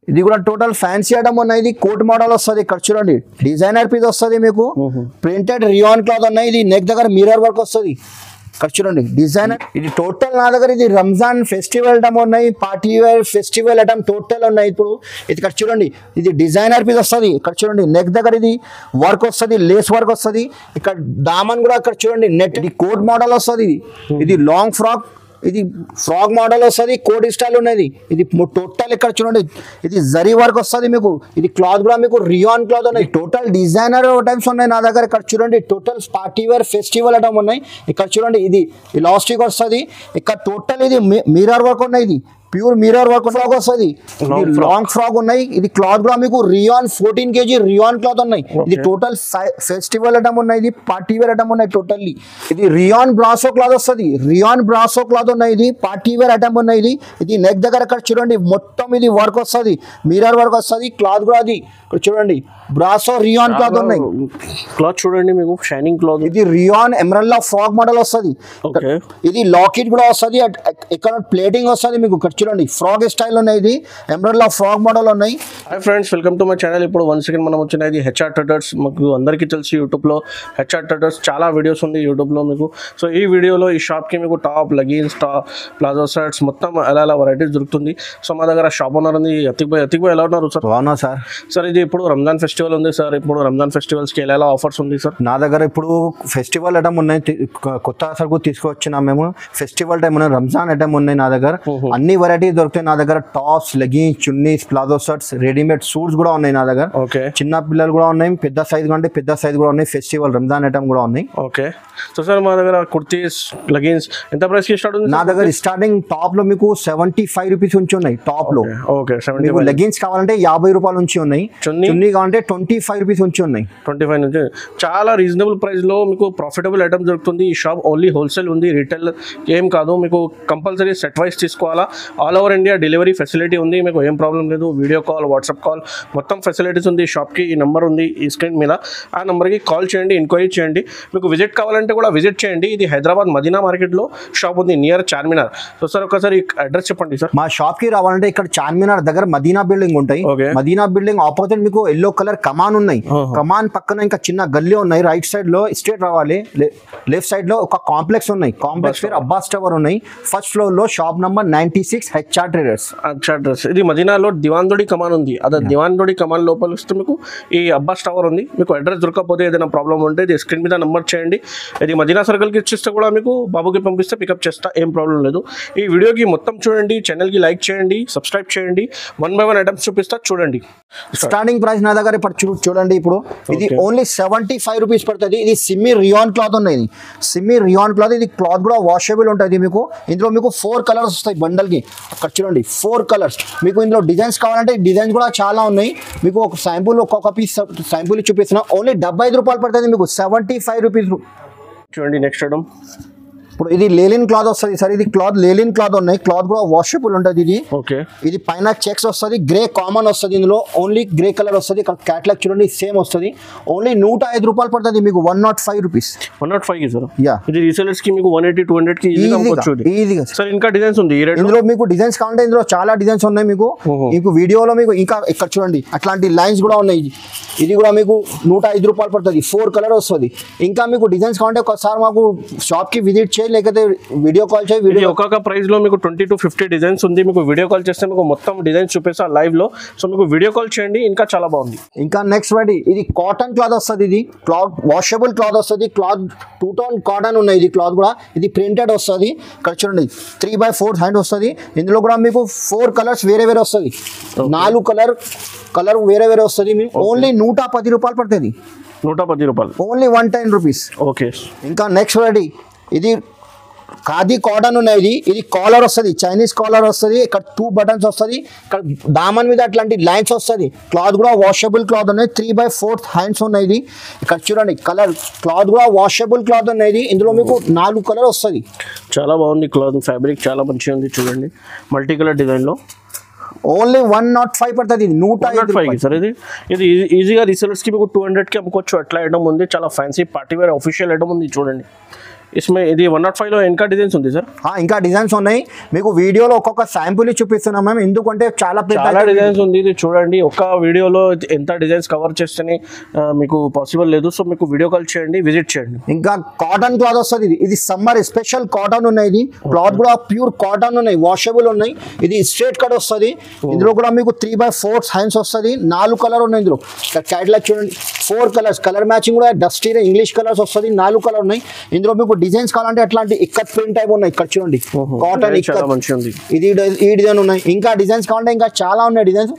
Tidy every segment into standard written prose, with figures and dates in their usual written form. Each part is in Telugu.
ఇది కూడా టోటల్ ఫ్యాన్సీ ఐటమ్ ఉన్నాయి. ఇది కోట్ మోడల్ వస్తుంది. ఇక్కడ చూడండి డిజైనర్ పీస్ వస్తుంది మీకు. ప్రింటెడ్ రియాన్ క్లాత్ ఉన్నాయి. ఇది నెక్ దగ్గర మిర్రర్ వర్క్ వస్తుంది. ఇక్కడ చూడండి డిజైనర్. ఇది టోటల్ నా దగ్గర ఇది రంజాన్ ఫెస్టివల్ ఐటమ్ ఉన్నాయి. Party wear festival item total ఉన్నాయి. ఇప్పుడు ఇది ఇక్కడ చూడండి ఇది డిజైనర్ పీస్ వస్తుంది. ఇక్కడ చూడండి నెక్ దగ్గర ఇది వర్క్ వస్తుంది, లేస్ వర్క్ వస్తుంది. ఇక్కడ దామన్ కూడా ఇక్కడ చూడండి నెట్. ఇది కోట్ మోడల్ వస్తుంది. ఇది లాంగ్ ఫ్రాక్, ఇది ఫ్రాక్ మోడల్ వస్తుంది. కోట్ స్టైల్ ఉన్నది. ఇది టోటల్ ఇక్కడ చూడండి ఇది జరీ వర్క్ వస్తుంది మీకు. ఇది క్లాత్ కూడా మీకు రియాన్ క్లాత్ ఉన్నాయి. టోటల్ డిజైనర్ ఐటమ్స్ ఉన్నాయి నా దగ్గర. ఇక్కడ చూడండి total party wear festival item ఉన్నాయి. ఇక్కడ చూడండి ఇది ఇలాస్టిక్ వస్తుంది. ఇక్కడ టోటల్ ఇది మిర్రర్ వర్క్ ఉన్నాయి. ఇది ప్యూర్ మిర్రర్ వర్క్ ఫ్రాక్ వస్తుంది. లాంగ్ ఫ్రాక్ ఉన్నాయి. ఇది క్లాత్ కూడా మీకు రియాన్ 14 kg రియాన్ క్లాత్ ఉన్నాయి. ఇది టోటల్ ఫెస్టివల్ ఐటమ్ ఉన్నాయి. ఇది పార్టీ వేర్ ఐటమ్ ఉన్నాయి టోటల్లీ. ఇది రియాన్ బ్రాసో క్లాత్ వస్తుంది. రియాన్ బ్రాసో క్లాత్ ఉన్నాయి. ఇది పార్టీ వేర్ ఐటమ్ ఉన్నాయి. ఇది నెక్ దగ్గర ఇక్కడ చూడండి మొత్తం ఇది వర్క్ వస్తుంది, మిర్రర్ వర్క్ వస్తుంది. క్లాత్ కూడా అది ఇక్కడ చూడండి బ్రాసో రియాన్ క్లాత్ ఉన్నాయి. క్లాత్ చూడండి మీకు షైనింగ్ క్లాత్. ఇది రియాన్ ఎమరల్డ్ ఫ్రాక్ మోడల్ వస్తుంది. ఇది లాకెట్ కూడా వస్తుంది. ఇక్కడ ప్లేటింగ్ వస్తుంది మీకు. ఇక్కడ చూడండి ఫ్రాక్ స్టైల్ ఉన్నాయి. ఇది ఎమరల్డ్ ఫ్రాక్ మోడల్ ఉన్నాయి. Hi friends, welcome to my channel. ఇప్పుడు వన్స్ అగైన్ మనం వచ్చినది హెచ్ఆర్ ట్రేడర్స్. మాకు అందరికీ తెలిసి యూట్యూబ్లో హెచ్ఆర్ ట్రేడర్స్ చాలా వీడియోస్ ఉంది యూట్యూబ్లో మీకు. సో ఈ వీడియోలో ఈ షాప్కి మీకు టాప్, లెగిన్స్, ప్లాజో షర్ట్స్ మొత్తం ఎలా వెరైటీస్ దొరుకుతుంది. సో మా దగ్గర షాప్ ఓనర్ ఉంది అతిక్ భాయ్. ఎలా ఉన్నారు సార్? అవునా సార్. సార్ ఇది ఇప్పుడు రంజాన్ ఫెస్టివల్ ఉంది సార్. ఇప్పుడు రంజాన్ ఫెస్టివల్స్కి ఎలా ఆఫర్స్ ఉంది సార్? నా దగ్గర ఇప్పుడు ఫెస్టివల్ ఐటమ్ ఉన్నాయి. కొత్త సరుకు తీసుకొచ్చినాం మేము. ఫెస్టివల్ టైం ఉన్నాయి, రంజాన్ ఐటమ్ ఉన్నాయి నా దగ్గర. అన్ని వెరైటీస్ దొరుకుతాయి నా దగ్గర. Tops, leggings, chunnis, palazzo shirts, readymade suits కూడా ఉన్నాయి నా దగ్గర. ఓకే. చిన్న పిల్లలు కూడా ఉన్నాయి, పెద్ద సైజ్ కంటే పెద్ద సైజ్ కూడా ఉన్నాయి. ఫెస్టివల్ రంజాన్ ఐటమ్ కూడా ఉన్నాయి. ఓకే. సో సార్ మా దగ్గర కుర్తీస్, లెగిన్స్ ఎంత ప్రైస్ కి స్టార్ట్ ఉంది? నా దగ్గర స్టార్టింగ్ టాప్ లో మీకు 75 రూపీస్ నుంచి ఉన్నాయి టాప్ లో. ఓకే. మీకు లెగిన్స్ కావాలంటే 50 రూపాయలు నుంచి ఉన్నాయి. చున్నీ కావాలంటే 25 రూపీస్ నుంచి ఉన్నాయి. 25 నుంచి. చాలా రీజనబుల్ ప్రైస్ లో మీకు ప్రాఫిటబుల్ ఐటమ్ దొరుకుతుంది. ఈ షాప్ ఓన్లీ హోల్సేల్ ఉంది, రీటైల్ ఏం కాదు. మీకు కంపల్సరీ సెట్ వైస్ తీసుకోవాలా. All over India delivery facility ఉంది. మీకు ఏం ప్రాబ్లం లేదు. వీడియో కాల్, వాట్సాప్ కాల్ మొత్తం ఫెసిలిటీస్ ఉంది. షాప్కి ఈ నెంబర్ ఉంది ఈ స్క్రీన్ మీద. ఆ నెంబర్కి కాల్ చేయండి, ఎంక్వైరీ చేయండి. మీకు విజిట్ కావాలంటే కూడా విజిట్ చేయండి. ఇది హైదరాబాద్ మదీనా మార్కెట్లో షాప్ ఉంది, నియర్ చార్మినార్. సో సార్ ఒకసారి అడ్రస్ చెప్పండి సార్. మా షాప్కి రావాలంటే ఇక్కడ చార్మినార్ దగ్గర మదీనా బిల్డింగ్ ఉంటాయి. మదీనా బిల్డింగ్ ఆపోజిట్ మీకు ఎల్లో కలర్ కమాన్ ఉన్నాయి. కమాన్ పక్కన ఇంకా చిన్న గల్లీ ఉన్నాయి. రైట్ సైడ్ లో స్ట్రేట్ రావాలి. లెఫ్ట్ సైడ్ లో ఒక కాంప్లెక్స్ ఉన్నాయి. కాంప్లెక్స్ పేరు అబ్బాస్ టవర్ ఉన్నాయి. ఫస్ట్ ఫ్లోర్ లో షాప్ నంబర్ 96 హెచ్ఆర్ ట్రేడర్స్. ఇది మదీనాలో దివాన్దోడి కమాన్ ఉంది. అదే దివాన్దోడి కమాన్ లోపల వస్తే మీకు ఈ అబ్బాస్ టవర్ ఉంది. మీకు అడ్రస్ దొరకకపోతే ఏదైనా ప్రాబ్లం ఉంటే ఇది స్క్రీన్ మీద నెంబర్ చేయండి. ఇది మదీనా సర్కిల్కి ఇచ్చిస్తే కూడా మీకు బాబుకి పంపిస్తే పికప్ చేస్తా, ఏం ప్రాబ్లం లేదు. ఈ వీడియోకి మొత్తం చూడండి, ఛానల్కి లైక్ చేయండి, సబ్స్క్రైబ్ చేయండి. 1 by 1 ఐటమ్స్ చూపిస్తా చూడండి. స్టార్టింగ్ ప్రైస్ నా దగ్గర ఇప్పుడు చూడండి. ఇప్పుడు ఇది ఓన్లీ 75 రూపీస్ పడుతుంది. ఇది సిమ్మి రియాన్ క్లాత్ ఉన్నాయి. సిమ్మి రియాన్ క్లాత్. ఇది క్లాత్ కూడా వాషబుల్ ఉంటుంది మీకు. ఇందులో మీకు 4 కలర్స్ వస్తాయి బండల్కి. అక్కడ చూడండి 4 కలర్స్. మీకు ఇందులో డిజైన్స్ కావాలంటే డిజైన్స్ కూడా చాలా ఉన్నాయి. మీకు ఒక శాంపుల్ ఒక్కొక్క పీస్ శాంపుల్ చూపిస్తున్నా. ఓన్లీ 75 రూపాయలు పడుతుంది మీకు. 75 రూపీస్ చూడండి. నెక్స్ట్ ఐటమ్ ఇప్పుడు ఇది లేలిన్ క్లాత్ వస్తుంది సార్. ఇది క్లాత్ లేలిన్ క్లాత్ ఉన్నాయి. క్లాత్ కూడా వాషబుల్ ఉంటుంది. ఇది ఓకే. ఇది పైన చెక్స్ వస్తుంది. గ్రే కామన్ వస్తుంది. ఇందులో ఓన్లీ గ్రే కలర్ వస్తుంది. ఇక్కడ క్యాట్లాగ్ చూడండి సేమ్ వస్తుంది. ఓన్లీ 105 రూపాయలు పడుతుంది మీకు. 105 రూపీస్. 105 సార్. యా. ఇది రీసేలర్స్ కి మీకు 180, 200 కి ఈజీగా సార్. ఇంకా డిజైన్స్ ఉంది ఇందులో. మీకు డిజైన్స్ కావాలంటే ఇందులో చాలా డిజైన్స్ ఉన్నాయి మీకు. మీకు వీడియోలో మీకు ఇంకా ఇక్కడ చూడండి అట్లాంటి లైన్స్ కూడా ఉన్నాయి. ఇది కూడా మీకు 105 రూపాయలు పడుతుంది. 4 కలర్ వస్తుంది. ఇంకా మీకు డిజైన్స్ కావాలంటే ఒకసారి మాకు షాప్ కి విజిట్ చేయాలి, లేకపోతే వీడియో కాల్ చేయి. వీడియో ఒక్కొక్క ప్రైస్ లో మీకు 20 to 50 డిజైన్స్ ఉంది. మీకు వీడియో కాల్ చేస్తే మీకు మొత్తం డిజైన్స్ చూపిస్తా లైవ్ లో. సో మీకు వీడియో కాల్ చేయండి. ఇంకా చాలా బాగుంది. ఇంకా నెక్స్ట్ వాడి ఇది కాటన్ క్లాత్ వస్తుంది. ఇది క్లాత్ వాషబుల్ క్లాత్ వస్తుంది. క్లాత్ 2 టోన్ కాటన్ ఉన్నాయి. ఇది క్లాత్ కూడా ఇది ప్రింటెడ్ వస్తుంది. ఇక్కడ చూడండి 3/4 హ్యాండ్ వస్తుంది. ఇందులో కూడా మీకు 4 కలర్స్ వేరే వేరే వస్తుంది. 4 కలర్ వేరే వేరే వస్తుంది. మీకు ఓన్లీ 110 రూపాయలు పడుతుంది. 110 రూపాయలు. Only 110 rupees. ఓకే. ఇంకా నెక్స్ట్ వాడి ఇది ఖాదీ కాటన్ ఉన్నాయి. ఇది కాలర్ వస్తుంది. చైనీస్ కాలర్ వస్తుంది. ఇక్కడ 2 బటన్స్ వస్తుంది. ఇక్కడ దామన్ మీద అట్లాంటి లైన్స్ వస్తుంది. క్లాత్ కూడా వాషబుల్ క్లాత్ ఉన్నాయి. 3/4 హ్యాండ్స్ ఉన్నాయి. ఇక్కడ చూడండి కలర్ క్లాత్ కూడా వాషబుల్ క్లాత్ ఉన్నాయి. ఇందులో మీకు 4 కలర్ వస్తుంది. చాలా బాగుంది క్లాత్. ఫ్యాబ్రిక్ చాలా మంచిగా ఉంది చూడండి. మల్టీ కలర్ డిజైన్ లో ఓన్లీ 105 పడుతుంది. 105 సార్. ఇది ఈజీగా రీసేలర్స్ కి మీకు 200 కి అమ్ముకోవచ్చు. అట్లా ఐటమ్ ఉంది. చాలా fancy party wear official item ఉంది చూడండి. इसमें ఇది 105 లో ఇంకా డిజైన్స్ ఉంది సార్. ఇంకా డిజైన్స్ ఉన్నాయి, మీకు వీడియోలో ఒక్కొక్క శాంపుల్ చూపిస్తున్నాం మేము, ఎందుకంటే చాలా డిజైన్స్ ఉంది. ఇది చూడండి, ఒక్క వీడియోలో ఎంత డిజైన్స్ కవర్ చేస్తేనే మీకు పాసిబుల్ లేదు. సో మీకు వీడియో కాల్ చేయండి, విజిట్ చేయండి. ఇంకా కాటన్ క్లాత్ వస్తుంది, ఇది సమ్మర్ స్పెషల్ కాటన్ ఉన్నాయి. ఇది క్లాత్ కూడా ప్యూర్ కాటన్ ఉన్నాయి, వాషబుల్ ఉన్నాయి. ఇది స్ట్రేట్ కట్ వస్తుంది. ఇందులో కూడా మీకు 3/4 హ్యాండ్స్ వస్తుంది. 4 కలర్ ఉన్నాయి ఇందులో. క్యాటలాగ్ చూడండి, 4 కలర్స్, కలర్ మ్యాచింగ్ కూడా డస్టీ ఇంగ్లీష్ కలర్స్ వస్తుంది. 4 కలర్ ఉన్నాయి. ఇందులో మీకు డిజైన్స్ కావాలంటే అట్లాంటి ఇక్కత్ ప్రింట్ టైప్ ఉన్నాయి. ఇక్కడ చూడండి, కాటన్ ఇది ఈ డిజైన్ ఉన్నాయి. ఇంకా డిజైన్స్ కావాలంటే ఇంకా చాలా ఉన్నాయి డిజైన్స్.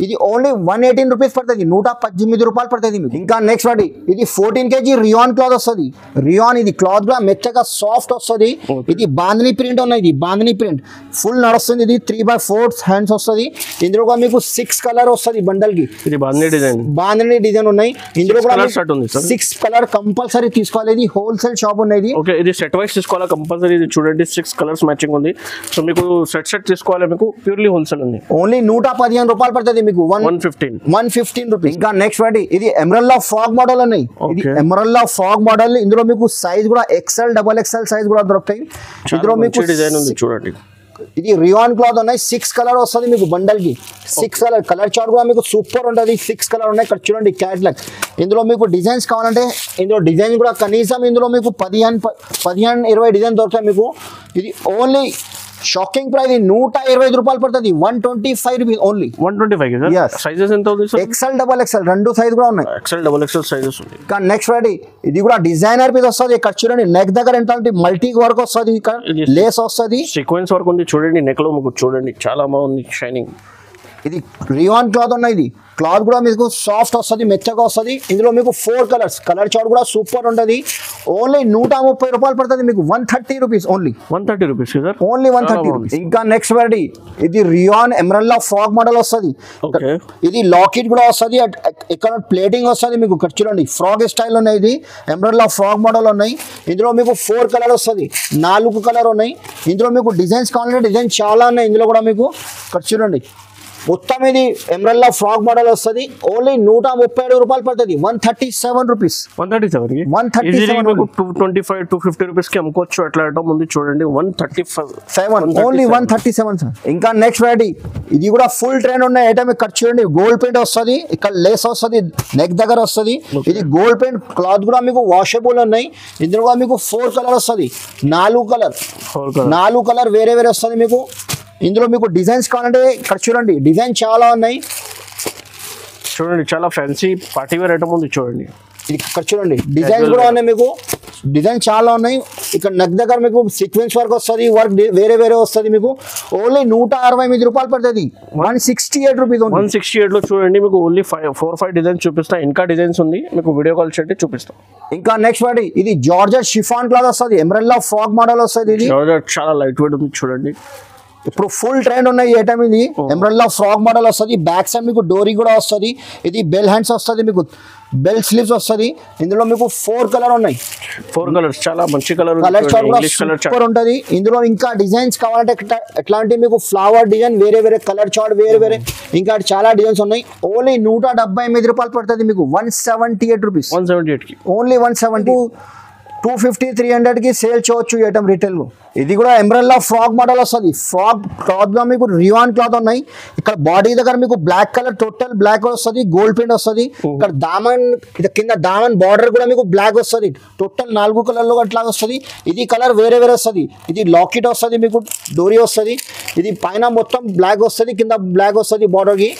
ఇది ఓన్లీ 118 రూపీస్ పడుతుంది, 118 రూపాయలు పడుతుంది మీకు. ఇంకా నెక్స్ట్ వాటి ఇది 14 kg రియాన్ క్లాత్ వస్తుంది. రియాన్ ఇది క్లాత్ కూడా మెత్తగా సాఫ్ట్ వస్తుంది. ఇది బాందిని ప్రింట్ ఉన్నాయి, ఇది బాందిని ప్రింట్ ఫుల్ నడుస్తుంది. ఇది 3/4 హ్యాండ్స్ వస్తుంది. ఇందులో కూడా మీకు 6 కలర్ వస్తుంది బండల్ కి. ఇది బాందిని డిజైన్ ఉన్నాయి. ఇందులో కూడా 6 కలర్ కంపల్సరీ తీసుకోవాలి. ఇది హోల్సేల్ షాప్ ఉన్నాయి. ఓకే, ఇది సెట్ వైస్ తీసుకోవాలి కంపల్సరీ. ఇది చూడండి 6 కలర్స్ మ్యాచింగ్ ఉంది. సో మీకు సెట్ తీసుకోవాలి, మీకు ప్యూర్లీ హోల్సేల్ ఉంది. ఓన్లీ 115 రూపాయలు పడుతుంది మీకు, 115 రూపీస్. ఇంకా నెక్స్ట్ వాటి ఇది ఎమరల్లా ఫ్రాక్ మోడల్ ఉన్నాయి. ఇది ఎమరల్లా ఫ్రాక్ మోడల్. ఇందులో మీకు సైజ్ కూడా XL, XXL సైజ్ కూడా దొరుకుతాయి. ఇందులో మీకు డిజైన్ ఉంది చూడండి. ఇది రియాన్ క్లాత్ ఉన్నాయి. 6 కలర్ వస్తుంది మీకు బండల్ కి. 6 కలర్ చార్ట్ కూడా మీకు సూపర్ ఉంటుంది. 6 కలర్ ఉన్నాయి. ఇక్కడ చూడండి క్యాటలాగ్. ఇందులో మీకు డిజైన్స్ కావాలంటే ఇందులో డిజైన్ కూడా కనీసం ఇందులో మీకు 15-20 డిజైన్ దొరుకుతాయి మీకు. ఇది ఓన్లీ షాకింగ్ ప్రైస్ 125 రూపాయలు పడుతుంది. 125 రూపీస్ ఓన్లీ. 125 సైజెస్ ఎంత ఉంది సార్? XL, XXL రెండు సైజ్ కూడా ఉన్నాయి. XL, XXL సైజెస్ ఉంది. కానీ నెక్స్ట్ వాటి ఇది కూడా డిజైనర్ పీస్ వస్తుంది. ఇక్కడ చూడండి నెక్ దగ్గర ఏంటంటే మల్టీ వర్క్ వస్తుంది, ఇక్కడ లేస్ వస్తుంది, సీక్వెన్స్ వర్క్ ఉంది. చూడండి నెక్ లో మీకు చూడండి చాలా బాగుంది షైనింగ్. ఇది రియాన్ క్లాత్ ఉన్నాయి. ఇది క్లాత్ కూడా మీకు సాఫ్ట్ వస్తుంది, మెత్తగా వస్తుంది. ఇందులో మీకు 4 కలర్స్, కలర్ చార్ట్ కూడా సూపర్ ఉంటుంది. ఓన్లీ 130 రూపాయలు పడుతుంది మీకు. 130 rupees only. 130 rupees only 130 rupees. ఇంకా నెక్స్ట్ వెరైటీ ఇది రియాన్ ఎమరల్లా ఫ్రాక్ మోడల్ వస్తుంది. ఇది లాకెట్ కూడా వస్తుంది, ఇక్కడ ప్లేటింగ్ వస్తుంది మీకు. ఇక్కడ చూడండి ఫ్రాక్ స్టైల్ ఉన్నాయి. ఇది ఎమరల్లా ఫ్రాక్ మోడల్ ఉన్నాయి. ఇందులో మీకు 4 కలర్ వస్తుంది, 4 కలర్ ఉన్నాయి. ఇందులో మీకు డిజైన్స్ కావాలంటే డిజైన్ చాలా ఉన్నాయి. ఇందులో కూడా మీకు ఇక్కడ చూడండి మొత్తం ఇది ఎమరల్లా ఫ్రాక్ మోడల్ వస్తుంది. ఓన్లీ 137 రూపాయలు పడుతుంది. 137 రూపీస్. 137 225-250 రూపీస్ కి అమ్ముకోవచ్చు. అట్లా ఐటమ్ ఉంది చూడండి. 137 ఓన్లీ 137 సార్. ఇంకా నెక్స్ట్ వెరైటీ ఇది కూడా ఫుల్ ట్రెండ్ ఉన్న ఐటమ్. ఇక్కడ చూడండి గోల్డ్ పెయింట్ వస్తుంది, ఇక్కడ లేస్ వస్తుంది, నెక్ దగ్గర వస్తుంది. ఇది గోల్డ్ పెయింట్ క్లాత్ కూడా మీకు వాషబుల్ ఉన్నాయి. ఇందులో కూడా మీకు 4 కలర్ వస్తుంది, 4 కలర్ వేరే వేరే వస్తుంది మీకు. ఇందులో మీకు డిజైన్స్ కావాలంటే ఇక్కడ చూడండి డిజైన్ చాలా ఉన్నాయి. చూడండి చాలా ఫ్యాన్సీ పార్టీ వేర్ ఐటమ్ ఉంది చూడండి. ఇక్కడ చూడండి డిజైన్స్ కూడా ఉన్నాయి మీకు, డిజైన్ చాలా ఉన్నాయి. ఇక్కడ నెక్ దగ్గర మీకు సీక్వెన్స్ వర్క్ వస్తుంది, వర్క్ వేరే వేరే వస్తుంది మీకు. ఓన్లీ 168 రూపాయలు పడుతుంది. 168 రూపీస్. 168 లో చూడండి మీకు ఓన్లీ 4-5 డిజైన్స్ చూపిస్తా. ఇంకా డిజైన్స్ ఉంది మీకు, వీడియో కాల్ చేయండి చూపిస్తాం. ఇంకా నెక్స్ట్ వాటి ఇది జార్జెట్ షిఫాన్ క్లాత్ వస్తుంది, ఎమరల్లా ఫ్రాక్ మోడల్ వస్తుంది. ఇది జార్జెట్ చాలా లైట్ వెయిట్ ఉంది చూడండి. ఇప్పుడు ఫుల్ ట్రెండ్ ఉన్నాయి ఈ ఐటమ్. ఇది ఎమరల్లా ఫ్రాక్ మోడల్ వస్తుంది. బ్యాక్ సైడ్ మీకు డోరీ కూడా వస్తుంది. ఇది బెల్ హ్యాండ్స్ వస్తుంది మీకు, బెల్ స్లీవ్స్ వస్తుంది. ఇందులో మీకు 4 కలర్ ఉన్నాయి. 4 కలర్స్ చాలా మంచి కలర్ సూపర్ ఉంటుంది. ఇందులో ఇంకా డిజైన్స్ కావాలంటే ఎట్లాంటి మీకు ఫ్లవర్ డిజైన్ వేరే వేరే, కలర్ చార్ట్ వేరే వేరే, ఇంకా చాలా డిజైన్స్ ఉన్నాయి. ఓన్లీ 178 రూపాయలు పడుతుంది మీకు. 178 రూపీస్. 178 ఓన్లీ 170. 250-300 కి సేల్ చేయవచ్చు ఈ ఐటమ్ రిటైల్ లో. ఇది కూడా ఎమరల్లా ఫ్రాక్ మోడల్ వస్తుంది. ఫ్రాక్ క్లాత్ లో మీకు రియాన్ క్లాత్ ఉన్నాయి. ఇక్కడ బాడీ దగ్గర మీకు బ్లాక్ కలర్, టోటల్ బ్లాక్ వస్తుంది, గోల్డ్ పెయింట్ వస్తుంది. ఇక్కడ దామన్, కింద దామన్ బార్డర్ కూడా మీకు బ్లాక్ వస్తుంది. టోటల్ 4 కలర్ లో అట్లా వస్తుంది. ఇది కలర్ వేరే వేరే వస్తుంది. ఇది లాకెట్ వస్తుంది మీకు, డోరీ వస్తుంది. ఇది పైన మొత్తం బ్లాక్ వస్తుంది, కింద బ్లాక్ వస్తుంది బార్డర్ కి.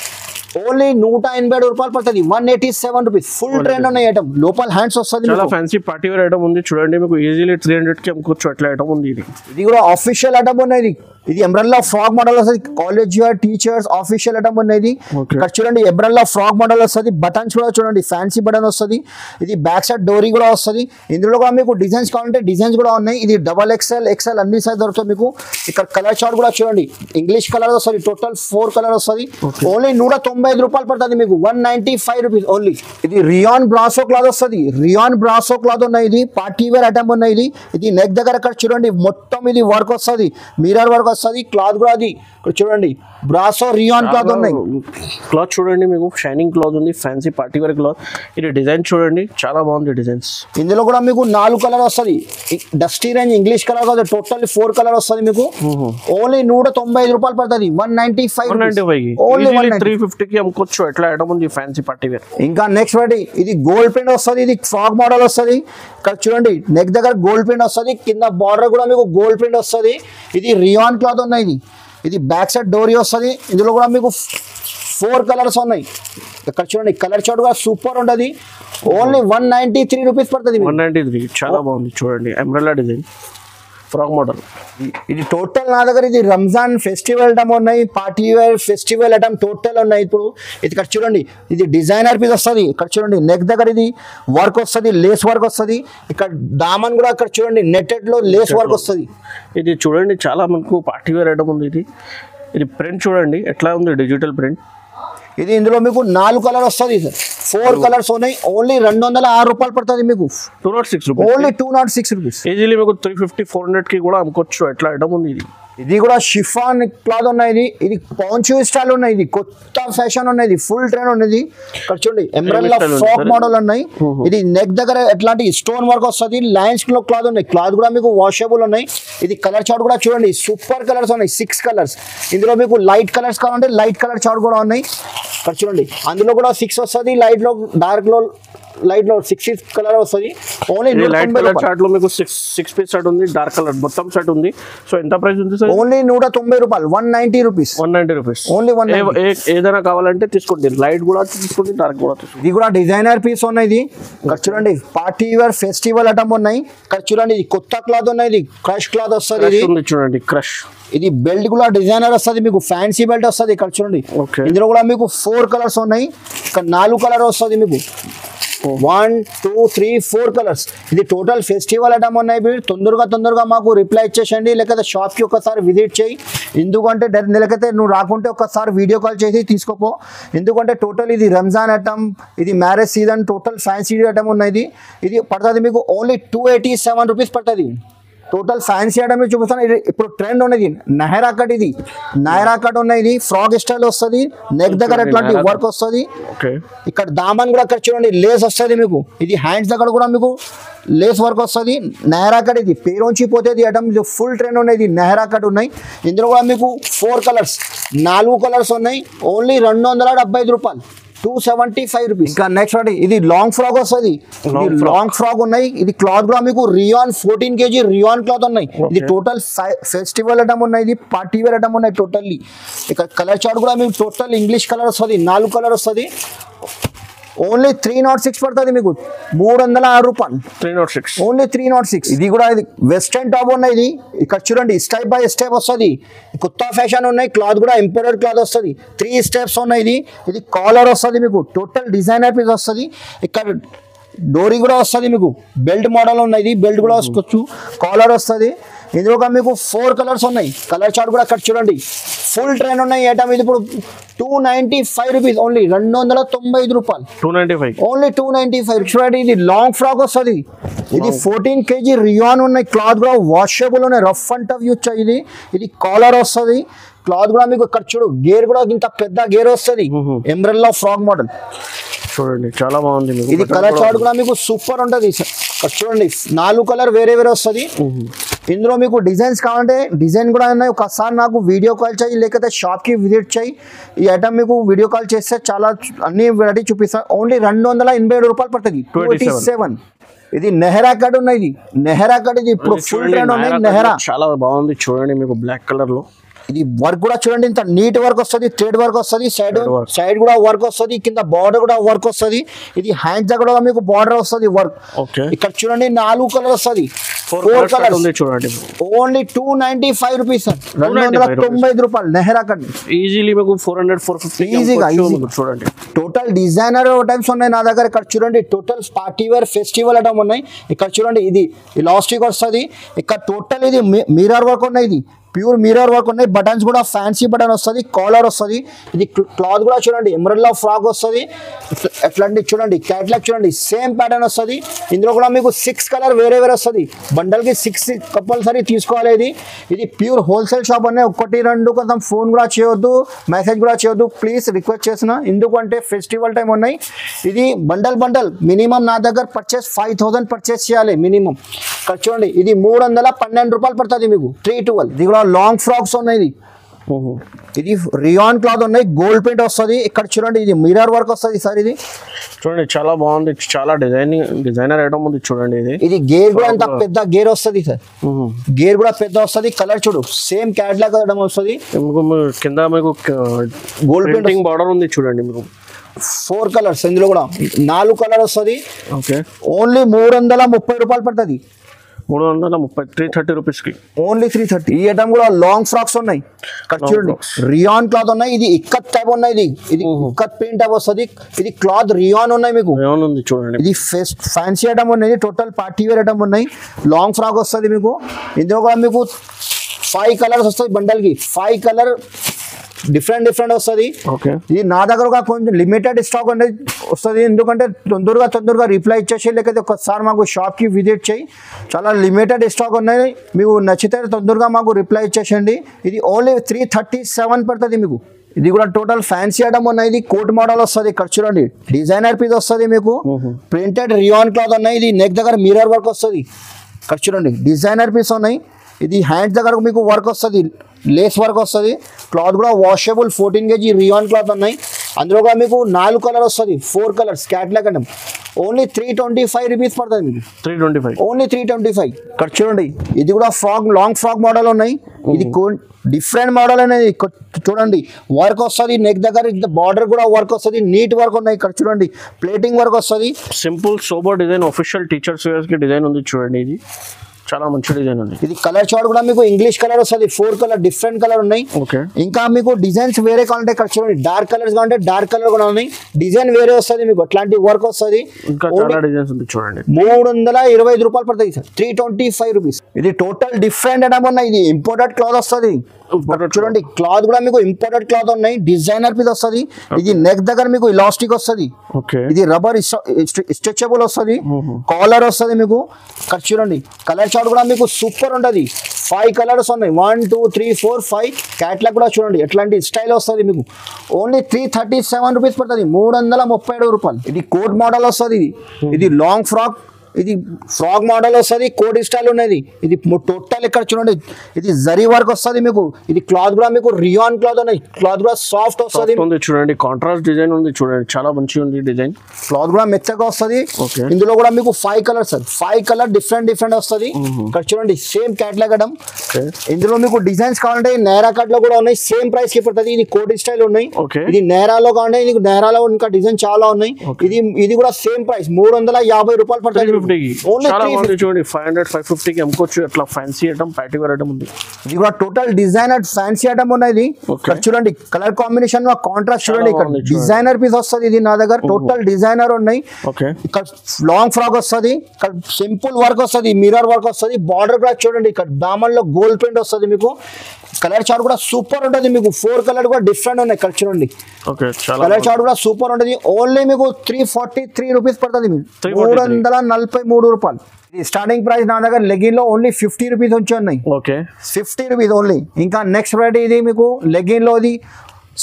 ఓన్లీ 187 రూపాయలు పడుతుంది. 187 రూపీస్. ఫుల్ ట్రెండ్ ఉన్న ఐటమ్. లోపల హ్యాండ్స్ వస్తుంది. చాలా ఫ్యాన్సీ పార్టీ వేర్ ఐటమ్ ఉంది చూడండి మీకు. ఈజీలీ 300 కి అమ్ముకోవచ్చు అట్లా ఐటమ్ ఉంది. ఇది కూడా ఆఫీషియల్ ఐటమ్ ఉన్నది. ఇది ఎమరల్లా ఫ్రాక్ మోడల్ వస్తుంది. కాలేజ్ టీచర్స్ ఆఫీషియల్ ఐటమ్ ఉన్నది. ఇక్కడ చూడండి ఎమరల్లా ఫ్రాక్ మోడల్ వస్తుంది. బటన్స్ కూడా చూడండి ఫ్యాన్సీ బటన్ వస్తుంది. ఇది బ్యాక్ సైడ్ డోరీ కూడా వస్తుంది. ఇందులో కూడా మీకు డిజైన్స్ కావాలంటే డిజైన్స్ కూడా ఉన్నాయి. ఇది XXL, XL అన్ని సైజ్ దొరుకుతాయి మీకు. ఇక్కడ కలర్ చార్ట్ కూడా చూడండి ఇంగ్లీష్ కలర్ వస్తుంది. టోటల్ 4 కలర్ వస్తుంది. ఓన్లీ 195 రూపాయలు పడుతుంది మీకు. 195 రూపీస్ ఓన్లీ. ఇది రియాన్ బ్రాసో క్లాత్ వస్తుంది. రియాన్ బ్రాసో క్లాత్ ఉన్నాయి. ఇది పార్టీ వేర్ ఐటమ్ ఉన్నాయి. ఇది నెక్ దగ్గర ఇక్కడ చూడండి మొత్తం ఇది వర్క్ వస్తుంది, మిర్రర్ వర్క్ వస్తుంది, క్లాత్ కూడా అది ఇక్కడ చూడండి బ్రాసో రియాన్ క్లాత్ ఉన్నాయి. క్లాత్ చూడండి మీకు షైనింగ్ క్లాత్ ఉంది, ఫ్యాన్సీ పార్టీ వేర్ క్లాత్. ఇది డిజైన్ చూడండి చాలా బాగుంది డిజైన్స్. ఇందులో కూడా మీకు 4 కలర్ వస్తుంది. డస్టీ రేంజ్ ఇంగ్లీష్ కలర్ కాదు, టోటల్ 4 కలర్ వస్తుంది మీకు. ఓన్లీ 195 రూపాయలు పడుతుంది. 195 ఓన్లీ 350 కి అమ్ముకోవచ్చు. ఎట్లా ఐటమ్ ఉంది ఫ్యాన్సీ పార్టీ వేర్. ఇంకా నెక్స్ట్ వాటి ఇది గోల్డ్ ప్రింట్ వస్తుంది, ఇది ఫ్రాక్ మోడల్ వస్తుంది. ఇక్కడ చూడండి నెక్ దగ్గర గోల్డ్ ప్రింట్ వస్తుంది, కింద బార్డర్ కూడా మీకు గోల్డ్ ప్రింట్ వస్తుంది. ఇది రియాన్ క్లాత్ ఉన్నాయి. ఇది బ్యాక్ సైడ్ డోరీ వస్తుంది. ఇందులో కూడా మీకు 4 కలర్స్ ఉన్నాయి. ఇక్కడ చూడండి కలర్ చార్ట్ కూడా సూపర్ ఉంటుంది. ఓన్లీ 193 రూపీస్ పడుతుంది. 193 చాలా బాగుంది చూడండి. Umbrella design frock model. ఇది టోటల్ నా దగ్గర ఇది రంజాన్ ఫెస్టివల్ ఐటమ్ ఉన్నాయి, party wear festival item total ఉన్నాయి. ఇప్పుడు ఇది ఇక్కడ చూడండి ఇది డిజైనర్ పీస్ వస్తుంది. ఇక్కడ చూడండి నెక్ దగ్గర ఇది వర్క్ వస్తుంది, లేస్ వర్క్ వస్తుంది. ఇక్కడ దామన్ కూడా ఇక్కడ చూడండి నెట్టెడ్ లో లేస్ వర్క్ వస్తుంది. ఇది చూడండి చాలా మనకు పార్టీ వేర్ ఐటమ్ ఉంది. ఇది ప్రింట్ చూడండి ఎట్లా ఉంది, డిజిటల్ ప్రింట్. ఇది ఇందులో మీకు 4 కలర్ వస్తుంది సార్, 4 కలర్స్ ఉన్నాయి. ఓన్లీ 206 రూపాయలు పడుతుంది మీకు. 206 రూపీస్, ఓన్లీ 206 రూపీస్. ఈజీలీ మీకు 350 400 కి కూడా అమ్ముకోవచ్చు. ఎట్లా ఐటమ్ ఉంది ఇది. ఇది కూడా షిఫాన్ క్లాత్ ఉన్నాయి. ఇది పాంచు స్టైల్ ఉన్నాయి. ఇది కొత్త ఫ్యాషన్ ఉన్నది, ఫుల్ ట్రెండ్ ఉన్నది. ఇక్కడ చూడండి ఎంబ్రెల్లా ఫ్రాక్ మోడల్ ఉన్నాయి. ఇది నెక్ దగ్గర ఎట్లాంటి స్టోన్ వర్క్ వస్తుంది. లైన్స్ లో క్లాత్ ఉన్నాయి. క్లాత్ కూడా మీకు వాషబుల్ ఉన్నాయి. ఇది కలర్ చార్ట్ కూడా చూడండి సూపర్ కలర్స్ ఉన్నాయి, 6 కలర్స్. ఇందులో మీకు లైట్ కలర్స్ కావాలంటే లైట్ కలర్ చార్ట్ కూడా ఉన్నాయి. ఇక్కడ చూడండి అందులో కూడా 6 వస్తుంది, లైట్ లో డార్క్ లో లైట్ లో 6 కలర్ వస్తుంది. ఓన్లీ లైట్ కలర్ చార్ట్ లో మీకు 6 పీస్ సెట్ ఉంది, డార్క్ కలర్ మొత్తం సెట్ ఉంది. సో ఎంత ప్రైస్ ఉంది సార్? ఓన్లీ 190 రూపాయలు, 190 రూపీస్. 190 rupees only 190. ఏదైనా కావాలంటే తీసుకోండి, లైట్ కూడా తీసుకోండి, డార్క్ కూడా తీసుకోండి. ఇది కూడా డిజైనర్ పీస్ ఉన్నాయి. ఇది ఇక్కడ చూడండి పార్టీ వేర్ ఫెస్టివల్ ఐటమ్ ఉన్నాయి. ఇక్కడ చూడండి ఇది కొత్త క్లాత్ ఉన్నాయి. ఇది క్రష్ క్లాత్ వస్తుంది. ఇది చూడండి క్రష్. ఇది బెల్ట్ కూడా డిజైనర్ వస్తుంది, మీకు ఫ్యాన్సీ బెల్ట్ వస్తుంది. ఇక్కడ చూడండి ఇందులో కూడా మీకు 4 కలర్స్ ఉన్నాయి. ఇక్కడ 4 కలర్ వస్తుంది మీకు. 1 2 3 4 కలర్స్. ఇది టోటల్ ఫెస్టివల్ ఐటమ్ ఉన్నాయి. మీరు తొందరగా మాకు రిప్లై ఇచ్చేసండి, లేకపోతే షాప్కి ఒకసారి విజిట్ చేయి. ఎందుకంటే లేకపోతే నువ్వు రాకుంటే ఒకసారి వీడియో కాల్ చేసి తీసుకోపో. ఎందుకంటే టోటల్ ఇది రంజాన్ ఐటమ్, ఇది marriage season, total fancy item ఉన్నాయి. ఇది పడుతుంది మీకు ఓన్లీ 287 రూపీస్ పడుతుంది. టోటల్ ఫ్యాన్సీ ఐటమ్ చూపిస్తాను. ఇది ఇప్పుడు ట్రెండ్ ఉన్నది నహరా కట్. ఇది నహరా కట్ ఉన్నాయి. ఇది ఫ్రాక్ స్టైల్ వస్తుంది. నెక్ దగ్గర ఎట్లాంటి వర్క్ వస్తుంది. ఇక్కడ దామన్ కూడా ఇక్కడ చూడండి లేస్ వస్తుంది మీకు. ఇది హ్యాండ్స్ దగ్గర కూడా మీకు లేస్ వర్క్ వస్తుంది. నహరా కట్ ఇది పేరుంచి పోతే ఐటమ్ ఇది ఫుల్ ట్రెండ్ ఉన్నాయి. ఇది నహరా కట్ ఉన్నాయి. ఇందులో కూడా మీకు 4 కలర్స్, 4 కలర్స్ ఉన్నాయి. ఓన్లీ 275 రూపాయలు, 275 రూపీస్. ఇంకా నెక్స్ట్ వాటి ఇది లాంగ్ ఫ్రాక్ వస్తుంది. లాంగ్ ఫ్రాక్ ఉన్నాయి. ఇది క్లాత్ కూడా మీకు రియాన్ 14 kg రియాన్ క్లాత్ ఉన్నాయి. ఇది టోటల్ ఫెస్టివల్ ఐటమ్ ఉన్నాయి. ఇది పార్టీ వేర్ ఐటమ్ ఉన్నాయి టోటల్లీ. ఇక కలర్ చార్ట్ కూడా మీకు టోటల్ ఇంగ్లీష్ కలర్ వస్తుంది. 4 కలర్ వస్తుంది. ఓన్లీ 306 పడుతుంది మీకు. 306 రూపాయలు, 306 ఓన్లీ 306. ఇది కూడా ఇది వెస్టర్న్ టాప్ ఉన్నాయి. ఇది ఇక్కడ చూడండి స్టెప్ బై స్టెప్ వస్తుంది. కొత్త ఫ్యాషన్ ఉన్నాయి. క్లాత్ కూడా ఇంపోర్టెడ్ క్లాత్ వస్తుంది. 3 స్టెప్స్ ఉన్నాయి. ఇది కాలర్ వస్తుంది మీకు. టోటల్ డిజైనర్ పీస్ వస్తుంది. ఇక్కడ డోరీ కూడా వస్తుంది మీకు. బెల్ట్ మోడల్ ఉన్నాయి. బెల్ట్ కూడా వస్తుంది. కాలర్ వస్తుంది. ఇందులో మీకు 4 కలర్స్ ఉన్నాయి. కలర్ చార్ట్ కూడా అక్కడ చూడండి ఫుల్ ట్రెండ్ ఉన్నాయి. ఐటమ్ ఇది ఇప్పుడు 295 రూపీస్, ఓన్లీ 295 రూపాయలు, 295 ఓన్లీ 295. చూడండి ఇది లాంగ్ ఫ్రాక్ వస్తుంది. ఇది 14 kg రియాన్ ఉన్నాయి. క్లాత్ కూడా వాషబుల్ ఉన్నాయి. రఫ్ అండ్ టఫ్ యూజ్ ఇది. ఇది కాలర్ వస్తుంది. క్లాత్ కూడా మీకు ఇక్కడ చూడు గేర్ కూడా ఇంత పెద్ద గేర్ వస్తుంది. ఎంబ్రెల్లా ఫ్రాక్ మోడల్ చూడండి చాలా బాగుంది. ఇది కలర్ చార్ట్ కూడా మీకు సూపర్ ఉంటుంది. ఇక్కడ చూడండి 4 కలర్ వేరే వస్తుంది. ఇందులో మీకు డిజైన్స్ కావాలంటే డిజైన్ కూడా ఉన్నాయి. ఒకసారి నాకు వీడియో కాల్ చేయి, లేకపోతే షాప్కి విజిట్ చేయి. ఈ ఐటమ్ మీకు వీడియో కాల్ చేస్తే చాలా అన్ని వెరైటీ చూపిస్తాను. ఓన్లీ 287 రూపాయలు పడుతుంది, 287. ఇది నెహరా కట్ ఉన్నాయి. ఇది నెహరా కట్. ఇది ఇప్పుడు ఫుల్ ట్రెండ్ ఉన్నాయి. నెహరా చాలా బాగుంది చూడండి మీకు బ్లాక్ కలర్ లో. ఇది వర్క్ కూడా చూడండి ఇంత నీట్ వర్క్ వస్తుంది. థ్రెడ్ వర్క్ వస్తుంది. సైడ్ కూడా వర్క్ వస్తుంది. కింద బార్డర్ కూడా వర్క్ వస్తుంది. ఇది హ్యాండ్స్ దగ్గర మీకు బార్డర్ వస్తుంది వర్క్. ఇక్కడ చూడండి 4 కలర్ వస్తుంది. 4 కలర్ చూడండి. ఓన్లీ 295 రూపీస్, 295 రూపాయలు. నెహరా కట్ ఈజీలీ మీకు 400 450 ఈజీగా. చూడండి టోటల్ డిజైనర్ ఐటమ్స్ ఉన్నాయి నా దగ్గర. ఇక్కడ చూడండి total party wear festival item ఉన్నాయి. ఇక్కడ చూడండి ఇది ఇలాస్టిక్ వస్తుంది. ఇక్కడ టోటల్ ఇది మిర్రర్ వర్క్ ఉన్నాయి. ఇది ప్యూర్ మిర్రర్ వర్క్ ఉన్నాయి, బటన్స్ కూడా ఫ్యాన్సీ బటన్ వస్తుంది, కాలర్ వస్తుంది. ఇది క్లాత్ కూడా చూడండి ఎమరల్డ్ ఫ్రాక్ వస్తుంది. అట్లాంటి చూడండి క్యాట్లాగ్ చూడండి సేమ్ ప్యాటర్న్ వస్తుంది. ఇందులో కూడా మీకు 6 కలర్ వేరే వేరే వస్తుంది. బండల్కి 6 కంపల్సరీ తీసుకోవాలి. ఇది ప్యూర్ హోల్సేల్ షాప్ అనే 1 2 కొంచెం ఫోన్ కూడా చేయొద్దు, మెసేజ్ కూడా చేయొద్దు ప్లీజ్ రిక్వెస్ట్ చేసిన. ఎందుకంటే ఫెస్టివల్ టైం ఉన్నాయి. ఇది బండల్ మినిమం నా దగ్గర పర్చేస్ 5000 పర్చేస్ చేయాలి మినిమం. ఇక్కడ చూడండి ఇది 312 రూపాయలు పడుతుంది మీకు 312. ఇది కూడా లాంగ్ ఫ్రాక్స్ ఉన్నాయి. ఇది రియాన్ క్లాత్ ఉన్నాయి, గోల్డ్ పెయింట్ వస్తుంది. ఇక్కడ చూడండి ఇది మిర్రర్ వర్క్ వస్తుంది సార్. ఇది చూడండి చాలా బాగుంది, చాలా డిజైనర్ ఐటమ్ ఉంది చూడండి. ఇది గేర్ కూడా ఎంత పెద్ద గేర్ వస్తుంది సార్, గేర్ కూడా పెద్ద వస్తుంది. కలర్ చూడు సేమ్ క్యాట్లాగ్ వస్తుంది. కింద మీకు గోల్డ్ పెయింటింగ్ బార్డర్ ఉంది చూడండి. మీకు 4 కలర్స్, ఇందులో కూడా 4 కలర్ వస్తుంది. ఓకే ఓన్లీ 330 రూపాయలు పడుతుంది. 330 330 రూపీస్కి ఓన్లీ 330. ఈ ఐటమ్ కూడా లాంగ్ ఫ్రాక్స్ ఉన్నాయి. ఇక్కడ చూడండి రియాన్ క్లాత్ ఉన్నాయి. ఇది ఇక్కత్ టైప్ ఉన్నాయి. ఇది ఇక్కత్ పెయింట్ టైప్ వస్తుంది. ఇది క్లాత్ రియాన్ ఉన్నాయి మీకు ఉంది చూడండి. ఇది ఫ్యాన్సీ ఐటమ్ ఉన్నాయి, టోటల్ పార్టీ వేర్ ఐటమ్ ఉన్నాయి. లాంగ్ ఫ్రాక్ వస్తుంది మీకు. ఇందులో కూడా మీకు 5 కలర్స్ వస్తుంది. బండల్కి 5 కలర్ డిఫరెంట్ వస్తుంది. ఇది నా దగ్గర ఒక కొంచెం లిమిటెడ్ స్టాక్ అనేది వస్తుంది. ఎందుకంటే తొందరగా రిప్లై ఇచ్చేసి, లేకపోతే ఒకసారి మాకు షాప్కి విజిట్ చేయి. చాలా లిమిటెడ్ స్టాక్ ఉన్నాయి. మీకు నచ్చితే తొందరగా మాకు రిప్లై ఇచ్చేసేయండి. ఇది ఓన్లీ 337 పడుతుంది మీకు. ఇది కూడా టోటల్ ఫ్యాన్సీ ఐటమ్ ఉన్నాయి. ఇది కోట్ మోడల్ వస్తుంది. ఇక్కడ చూడండి డిజైనర్ పీస్ వస్తుంది మీకు. ప్రింటెడ్ రియాన్ క్లాత్ ఉన్నాయి. ఇది నెక్ దగ్గర మిర్రర్ వర్క్ వస్తుంది. ఇక్కడ చూడండి డిజైనర్ పీస్ ఉన్నాయి. ఇది హ్యాండ్స్ దగ్గర మీకు వర్క్ వస్తుంది, లేస్ వర్క్ వస్తుంది. క్లాత్ కూడా వాషబుల్ 14 kg రియాన్ క్లాత్ ఉన్నాయి. అందులో కూడా మీకు 4 కలర్ వస్తుంది, 4 colours catalogue item. Only 325 rupees పడుతుంది మీకు. 325 ఓన్లీ 325. ఇక్కడ చూడండి ఇది కూడా ఫ్రాక్, లాంగ్ ఫ్రాక్ మోడల్ ఉన్నాయి. ఇది డిఫరెంట్ మోడల్ అనేది. చూడండి వర్క్ వస్తుంది నెక్ దగ్గర, బార్డర్ కూడా వర్క్ వస్తుంది, నీట్ వర్క్ ఉన్నాయి. ఇక్కడ చూడండి ప్లేటింగ్ వర్క్ వస్తుంది. Simple sober design, official teachers wears కి డిజైన్ ఉంది చూడండి. ఇది చాలా మంచి డిజైన్ ఉంది. ఇది కలర్ చార్ట్ కూడా మీకు ఇంగ్లీష్ కలర్ వస్తుంది. 4 కలర్ డిఫరెంట్ కలర్ ఉన్నాయి. ఇంకా మీకు డిజైన్స్ వేరే కావాలంటే ఇక్కడ చూడండి డార్క్ కలర్స్ కావాలంటే డార్క్ కలర్ కూడా ఉన్నాయి. డిజైన్ వేరే వస్తుంది మీకు, అట్లాంటి వర్క్ వస్తుంది. ఇంకా చాలా డిజైన్స్ ఉంది చూడండి. 325 రూపాయలు పడుతుంది సార్, 325 రూపీస్. ఇది టోటల్ డిఫరెంట్ ఐటమ్ ఉన్నాయి. ఇది ఇంపోర్టెడ్ క్లాత్ వస్తుంది. చూడండి క్లాత్ కూడా మీకు ఇంపోర్టెడ్ క్లాత్ ఉన్నాయి. డిజైనర్ పీస్ వస్తుంది. ఇది నెక్ దగ్గర మీకు ఇలాస్టిక్ వస్తుంది. ఇది రబ్బర్ స్ట్రెచబుల్ వస్తుంది. కాలర్ వస్తుంది మీకు. ఇక్కడ చూడండి కలర్ చార్ట్ కూడా మీకు సూపర్ ఉంటుంది. 5 కలర్స్ ఉన్నాయి. 1 2 3 4 5. క్యాట్లాగ్ కూడా చూడండి ఎట్లాంటి స్టైల్ వస్తుంది మీకు. ఓన్లీ 337 రూపీస్ పడుతుంది, 337 రూపాయలు. ఇది కోట్ మోడల్ వస్తుంది. ఇది లాంగ్ ఫ్రాక్, ఇది ఫ్రాక్ మోడల్ వస్తుంది. కోట్ స్టైల్ ఉన్నది. ఇది టోటల్ ఇక్కడ చూడండి ఇది జరీ వర్క్ వస్తుంది మీకు. ఇది క్లాత్ కూడా మీకు రియాన్ క్లాత్ ఉన్నాయి. క్లాత్ కూడా సాఫ్ట్ వస్తుంది చూడండి. కాంట్రాస్ట్ డిజైన్ ఉంది చూడండి, చాలా మంచిగా ఉంది డిజైన్. క్లాత్ కూడా మెత్తగా వస్తుంది. ఇందులో కూడా మీకు 5 కలర్స్, 5 కలర్ డిఫరెంట్ వస్తుంది. ఇక్కడ చూడండి సేమ్ క్యాట్లాగ్ ఐటమ్. ఇందులో మీకు డిజైన్స్ కావాలంటే నేరా కట్ లో కూడా ఉన్నాయి. సేమ్ ప్రైస్ కి పడుతుంది. ఇది కోట్ స్టైల్ ఉన్నాయి. ఇది నేరాలో కావాలంటే ఇది నేరాలో ఇంకా డిజైన్ చాలా ఉన్నాయి. ఇది కూడా సేమ్ ప్రైస్ 350 రూపాయలు పడుతుంది. చూడండి 500 550 కి అమ్ముకోవచ్చు. అట్లా fancy item, party wear item ఉంది. ఇది కూడా టోటల్ డిజైనర్ ఫ్యాన్సీ ఐటమ్ ఉన్నది. చూడండి కలర్ కాంబినేషన్ కాంట్రాస్ట్ చూడండి. ఇక్కడ డిజైనర్ పీస్ వస్తుంది. ఇది నా దగ్గర టోటల్ డిజైనర్ ఉన్నాయి. ఇక్కడ లాంగ్ ఫ్రాక్ వస్తుంది. ఇక్కడ సింపుల్ వర్క్ వస్తుంది, మిర్రర్ వర్క్ వస్తుంది. బార్డర్ కూడా చూడండి ఇక్కడ దామన్ లో గోల్డ్ ప్రింట్ వస్తుంది మీకు. కలర్ చార్ట్ కూడా సూపర్ ఉంటుంది మీకు. 4 కలర్ కూడా డిఫరెంట్ ఉన్నాయి. ఇక్కడ చూడండి కలర్ చార్ట్ కూడా సూపర్ ఉంటుంది. ఓన్లీ మీకు 343 రూపీస్ పడుతుంది మీకు, 343 రూపాయలు. స్టార్టింగ్ ప్రైస్ నా దగ్గర లెగిన్ లో ఓన్లీ 50 రూపీస్ వచ్చి ఉన్నాయి. 50 రూపీస్ ఓన్లీ. ఇంకా నెక్స్ట్ వెరైటీ ఇది మీకు లెగిన్ లో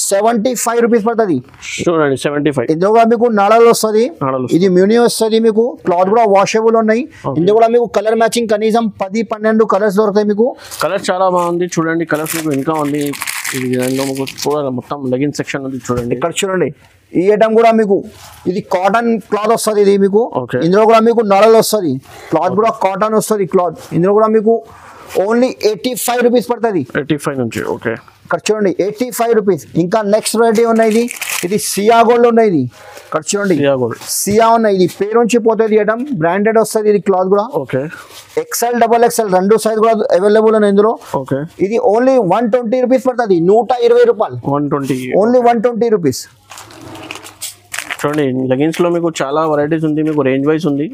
75 రూపీస్ పడుతుంది చూడండి. 75. ఇందులో మీకు నడలు వస్తుంది. ఇది మ్యూని వస్తుంది మీకు. క్లాత్ కూడా వాషబుల్ ఉన్నాయి. ఇందులో కూడా మీకు కలర్ మ్యాచింగ్ కనీసం 10-12 కలర్స్ దొరుకుతాయి మీకు. కలర్ చాలా బాగుంది చూడండి. కలర్స్ మీకు ఇంకా ఉంది. చూడాలి మొత్తం లెగిన్ సెక్షన్ ఉంది చూడండి. ఇక్కడ చూడండి ఈ ఐటమ్ కూడా మీకు ఇది కాటన్ క్లాత్ వస్తుంది. ఇది మీకు ఇందులో కూడా మీకు నడలు వస్తుంది. క్లాత్ కూడా కాటన్ వస్తుంది క్లాత్. ఇందులో కూడా మీకు ఓన్లీ 85 రూపీస్ పడుతుంది. 85 నుంచి. ఇక్కడ చూడండి 85 రూపీస్. ఇంకా నెక్స్ట్ వెరైటీ ఉన్నాయి. ఇది సియా గోల్డ్ ఉన్నాయి. ఇక్కడ చూడండి సియా ఉన్నాయి. ఇది పేరు నుంచి పోతుంది ఐటమ్, బ్రాండెడ్ వస్తుంది. ఇది క్లాత్ కూడా XL XXL 2 సైజ్ కూడా అవైలబుల్ ఉన్నాయి ఇందులో. ఇది ఓన్లీ 120 రూపీస్ పడుతుంది, 120 రూపాయలు. 120 ఓన్లీ 120 రూపీస్. చూడండి లెగిన్స్ లో మీకు చాలా వెరైటీస్ ఉంది. మీకు రేంజ్ వైజ్ ఉంది.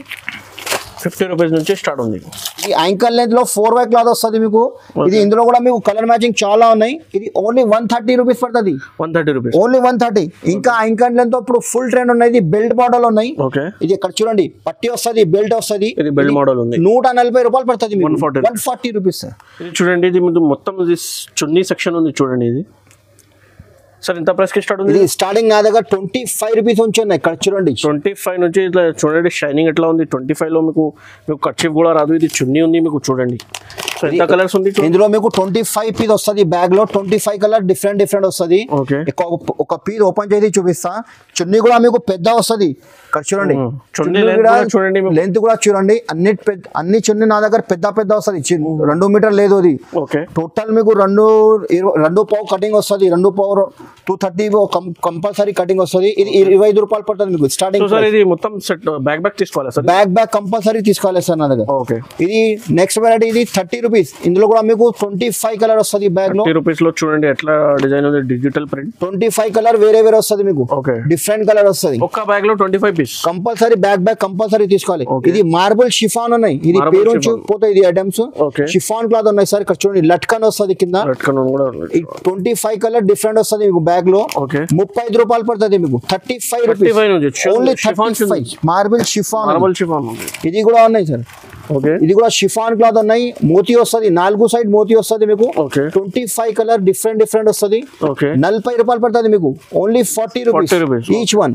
50 రూపీస్ నుంచి స్టార్ట్ ఉంది. ఇది యాంకల్ లెంత్ లో 4 క్లాత్ వస్తుంది మీకు. ఇది ఇందులో కూడా మీకు కలర్ మ్యాచింగ్ చాలా ఉన్నాయి. ఇది ఓన్లీ 130 రూపీస్ పడుతుంది. 130 రూపీస్ ఓన్లీ 130. ఇంకా యాంకల్ లెంత్ ఇప్పుడు ఫుల్ ట్రెండ్ ఉన్నాయి. బెల్ట్ మోడల్ ఉన్నాయి. ఓకే, ఇది ఇక్కడ చూడండి, పట్టి వస్తుంది, బెల్ట్ వస్తుంది. ఇది బెల్ట్ మోడల్ ఉంది. 140 రూపాయలు పడుతుంది. 140 రూపీస్ సార్. ఇది చూడండి, ఇది మొత్తం ఇది చున్నీ సెక్షన్ ఉంది చూడండి. ఇది సార్ ఎంత ప్రైస్ కి స్టార్ట్ ఉంది? ఇది స్టార్టింగ్ నా దగ్గర 25 రూపీస్ నుంచి ఉన్నాయి. ఇక్కడ చూడండి 25 నుంచి ఇట్లా చూడండి, షైనింగ్ ఎట్లా ఉంది. 25 లో మీకు కర్చీఫ్ కూడా రాదు. ఇది చున్నీ ఉంది మీకు చూడండి. సో ఎంత కలర్స్ ఉంది ఇందులో మీకు 25 పీస్ వస్తుంది. బ్యాగ్ లో 25 కలర్ డిఫరెంట్ వస్తుంది. ఓకే, ఒక పీస్ ఓపెన్ చేసి చూపిస్తా. చున్నీ కూడా మీకు పెద్ద వస్తుంది. ఇక్కడ చూడండి, చున్నీ చూడండి, లెంత్ కూడా చూడండి. అన్ని చున్నీ నా దగ్గర పెద్ద వస్తుంది. 2 మీటర్ లేదు అది. ఓకే, టోటల్ మీకు 2.5 కటింగ్ వస్తుంది. 2.5 230 కంపల్సరీ కటింగ్ వస్తుంది. ఇది 25 రూపాయలు పడుతుంది మీకు స్టార్టింగ్. సార్ ఇది మొత్తం సెట్ బ్యాగ్ తీసుకోవాలి సార్? బ్యాగ్ కంపల్సరీ తీసుకోవాలి సార్ నా దగ్గర. ఓకే, ఇది నెక్స్ట్ వెరైటీ. ఇది 30 రూపీస్. ఇందులో కూడా మీకు 25 కలర్ వస్తుంది. బ్యాగ్ లో 30 రూపీస్ లో చూడండి ఎట్లా డిజైన్ ఉంది. డిజిటల్ ప్రింట్ 25 కలర్ వేరే వస్తుంది మీకు. ఓకే, డిఫరెంట్ కలర్ వస్తుంది. ఒక్క బ్యాగ్ లో 25 పీస్ కంపల్సరీ బ్యాగ్ కంపల్సరీ తీసుకోవాలి. ఇది మార్బుల్ షిఫాన్ ఉన్నాయి. ఇది పేరు నుంచి పోతాయి ఇది ఐటమ్స్. షిఫాన్ క్లాత్ ఉన్నాయి సార్. ఇక్కడ చూడండి, లట్కన్ వస్తుంది కింద. 25 కలర్ డిఫరెంట్ వస్తుంది మీకు బ్యాగ్ లో. 35 రూపాయలు పడుతుంది మీకు. 35 రూపీస్ ఓన్లీ. 35 marble chiffon. ఇది కూడా ఉన్నాయి సార్. ఇది కూడా షిఫాన్ క్లాత్ ఉన్నాయి. మోతీ వస్తుంది, 4 సైడ్ మోతీ వస్తుంది మీకు. 25 కలర్ డిఫరెంట్ వస్తుంది. 40 రూపాయలు పడుతుంది మీకు. Only 40 rupees each one.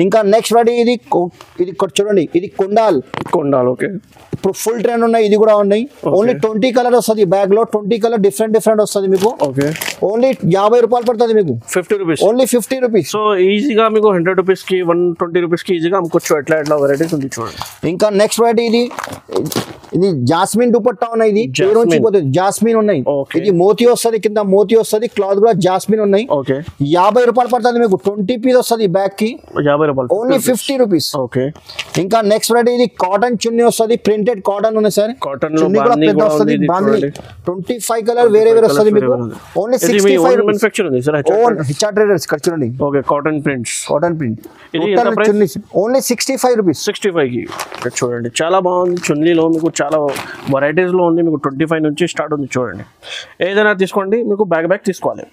ఇంకా నెక్స్ట్ రెడీ. ఇది చూడండి, ఇది కొండాల్. ఓకే, ఇప్పుడు ఫుల్ ట్రెండ్ ఉన్నాయి. ఇది కూడా ఉన్నాయి. ఓన్లీ 20 కలర్ వస్తుంది బ్యాగ్ లో. 20 కలర్ డిఫరెంట్ వస్తుంది మీకు. ఓన్లీ 50 రూపాయలు పడుతుంది మీకు. 50 రూపీస్ ఓన్లీ 50 రూపీస్. సో ఈజీగా మీకు 100 రూపీస్ కి 120 రూపీస్ కి ఈజీగా అమ్ముకోవచ్చు. ఎట్లా వెరైటీస్ ఉంది చూడండి. ఇంకా నెక్స్ట్ వెరైటీ ఇది జాస్మిన్ దుపట్టా ఉన్నాయి. ఇది పేరు నుంచి పోతుంది. జాస్మిన్ ఉన్నాయి. ఇది మోతీ వస్తుంది, కింద మోతీ వస్తుంది. క్లాత్ కూడా జాస్మిన్ ఉన్నాయి. 50 రూపాయలు పడుతుంది మీకు. 20 పీస్ వస్తుంది బ్యాగ్ కి. 50 రూపాయలు ఓన్లీ 50 రూపీస్. ఓకే, ఇంకా నెక్స్ట్ వెరైటీ. ఇది కాటన్ చున్నీ వస్తుంది. ప్రింటెడ్ కాటన్ ఉన్నాయి సార్. చున్నీ కూడా పెద్ద వస్తుంది. 25 కలర్ వేరే వస్తుంది మీకు. Only 65 own HR traders. చూడండి, కాటన్ ప్రింట్. Only 65 rupees. 65 కి చూడండి, చాలా బాగుంది. చున్నీలో మీకు చాలా వెరైటీస్ లో ఉంది. మీకు 25 నుంచి స్టార్ట్ ఉంది చూడండి. ఏదైనా తీసుకోండి, మీకు బ్యాగ్ తీసుకోవాలి.